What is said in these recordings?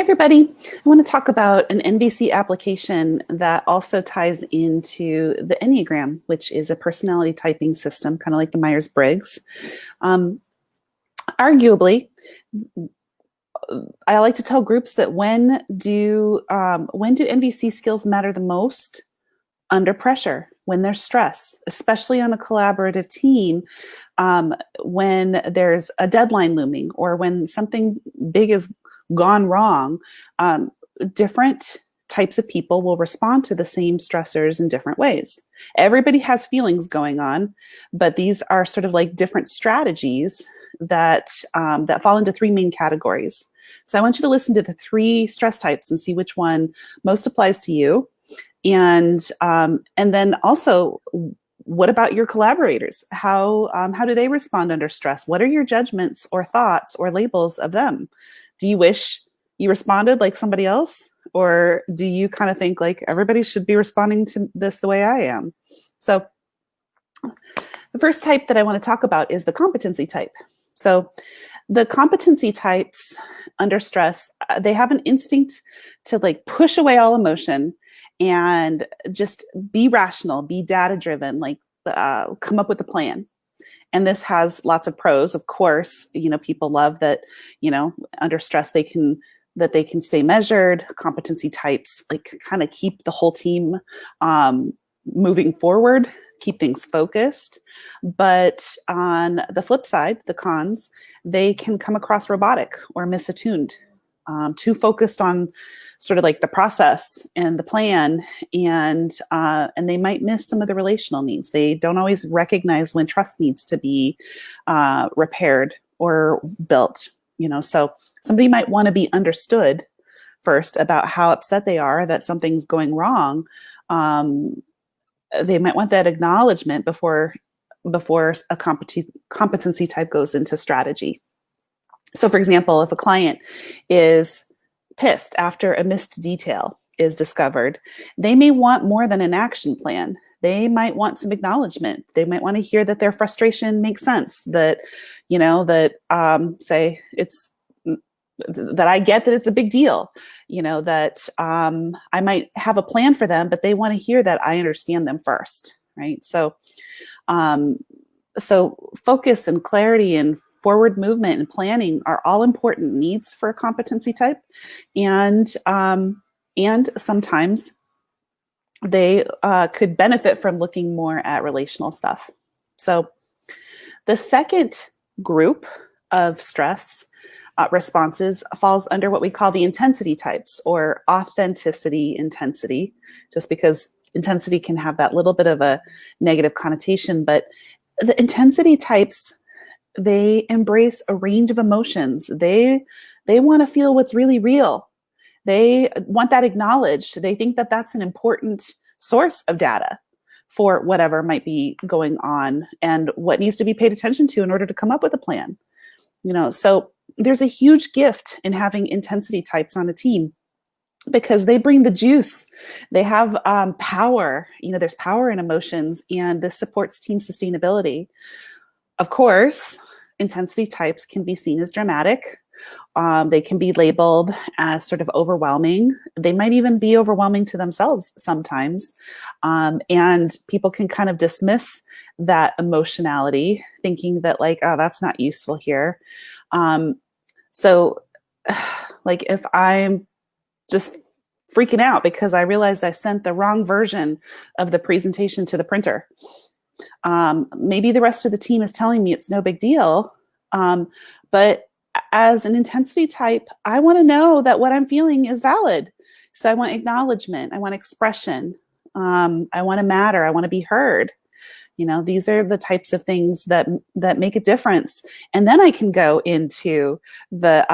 everybody. I want to talk about an NVC application that also ties into the Enneagram, which is a personality typing system, kind of like the Myers-Briggs. Um, Arguably, I like to tell groups that when do NVC skills matter the most? Under pressure, when there's stress, especially on a collaborative team, when there's a deadline looming or when something big has gone wrong. Different types of people will respond to the same stressors in different ways. Everybody has feelings going on, but these are sort of like different strategies that fall into three main categories. So I want you to listen to the three stress types and see which one most applies to you. And then also, what about your collaborators? How do they respond under stress? What are your judgments or thoughts or labels of them? Do you wish you responded like somebody else? Or do you kind of think like everybody should be responding to this the way I am? So the first type that I want to talk about is the competency type. So the competency types under stress, they have an instinct to like push away all emotion and just be rational, be data driven, like come up with a plan. And this has lots of pros. Of course, people love that, under stress, they can stay measured. Competency types like kind of keep the whole team moving forward, keep things focused. But on the flip side, the cons, they can come across robotic or misattuned, too focused on sort of like the process and the plan, and they might miss some of the relational needs. They don't always recognize when trust needs to be repaired or built. So somebody might want to be understood first about how upset they are that something's going wrong. They might want that acknowledgement before a competency type goes into strategy. So, for example, if a client is pissed after a missed detail is discovered, they may want more than an action plan. They might want some acknowledgement. They might want to hear that their frustration makes sense, that, say it's that I get that it's a big deal, that I might have a plan for them, but they want to hear that I understand them first, right? So focus and clarity and forward movement and planning are all important needs for a competency type. And sometimes they could benefit from looking more at relational stuff. So the second group of stress responses falls under what we call the intensity types, or authenticity intensity, just because intensity can have that little bit of a negative connotation. But the intensity types, they embrace a range of emotions. They want to feel what's really real. They want that acknowledged. They think that that's an important source of data for whatever might be going on and what needs to be paid attention to in order to come up with a plan. So there's a huge gift in having intensity types on a team, because they bring the juice. They have power. There's power in emotions, and this supports team sustainability. Of course, intensity types can be seen as dramatic. They can be labeled as sort of overwhelming. They might even be overwhelming to themselves sometimes. And people can kind of dismiss that emotionality, thinking that like, oh, that's not useful here. So like if I'm just freaking out because I realized I sent the wrong version of the presentation to the printer, maybe the rest of the team is telling me it's no big deal. But as an intensity type, I want to know that what I'm feeling is valid. So I want acknowledgement. I want expression. I want to matter. I want to be heard. These are the types of things that make a difference. And then I can go into the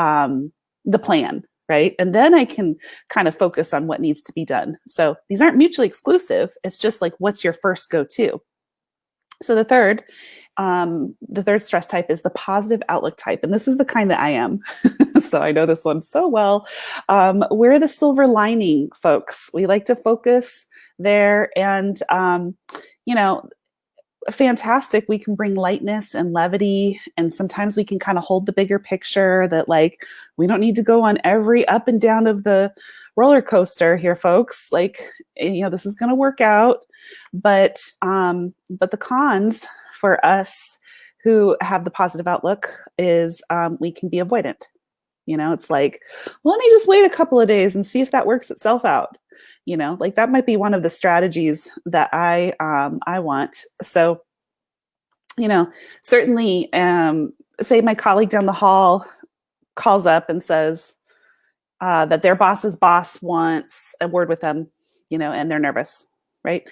plan, right? And then I can kind of focus on what needs to be done. So these aren't mutually exclusive. It's just like, what's your first go-to? So the third stress type is the positive outlook type. And this is the kind that I am. So I know this one so well. We're the silver lining folks. We like to focus there. And, fantastic. We can bring lightness and levity, and sometimes we can kind of hold the bigger picture that, like, we don't need to go on every up and down of the roller coaster here, folks. Like, this is going to work out. But the cons for us who have the positive outlook is we can be avoidant. It's like, well, let me just wait a couple of days and see if that works itself out. Like that might be one of the strategies that I want. So, certainly, say my colleague down the hall calls up and says that their boss's boss wants a word with them, and they're nervous, right?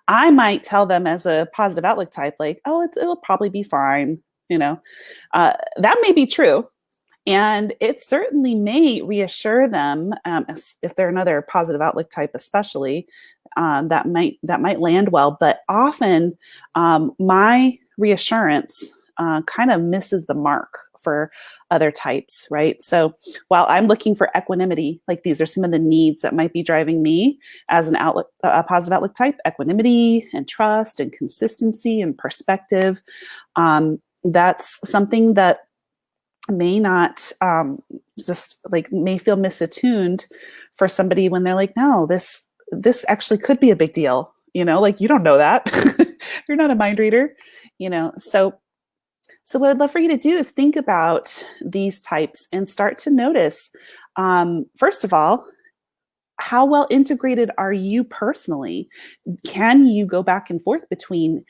I might tell them as a positive outlook type, like, oh, it'll probably be fine. That may be true. And it certainly may reassure them, if they're another positive outlook type, especially, that might land well. But often, my reassurance kind of misses the mark for other types, right? So while I'm looking for equanimity, like these are some of the needs that might be driving me as a positive outlook type: equanimity and trust and consistency and perspective. That's something that may not may feel misattuned for somebody when they're like, no, this actually could be a big deal. Like, you don't know that. You're not a mind reader. So what I'd love for you to do is think about these types and start to notice, first of all, how well integrated are you personally? Can you go back and forth between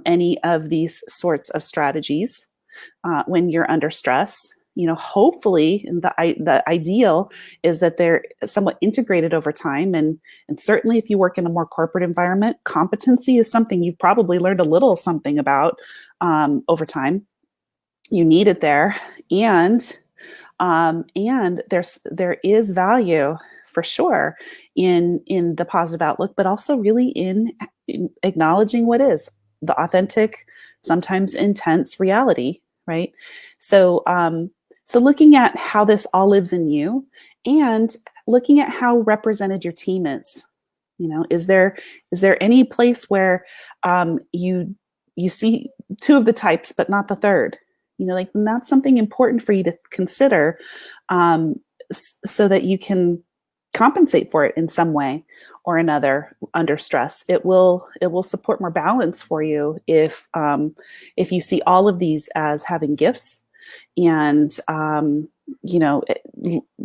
any of these sorts of strategies when you're under stress? Hopefully, the ideal is that they're somewhat integrated over time. And certainly, if you work in a more corporate environment, competency is something you've probably learned a little something about over time. You need it there, and there is value for sure in the positive outlook, but also really in acknowledging what is the authentic, sometimes intense reality, right? So looking at how this all lives in you, and looking at how represented your team is. Is there any place where you see two of the types but not the third? Like, that's something important for you to consider, so that you can compensate for it in some way or another under stress. It will support more balance for you if you see all of these as having gifts, and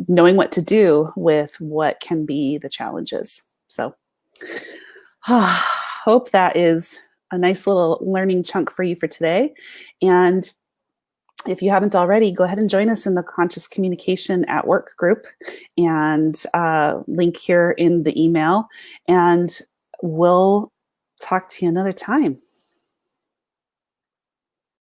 knowing what to do with what can be the challenges. So hope that is a nice little learning chunk for you for today. And if you haven't already, go ahead and join us in the Conscious Communication at Work group, and link here in the email. And we'll talk to you another time.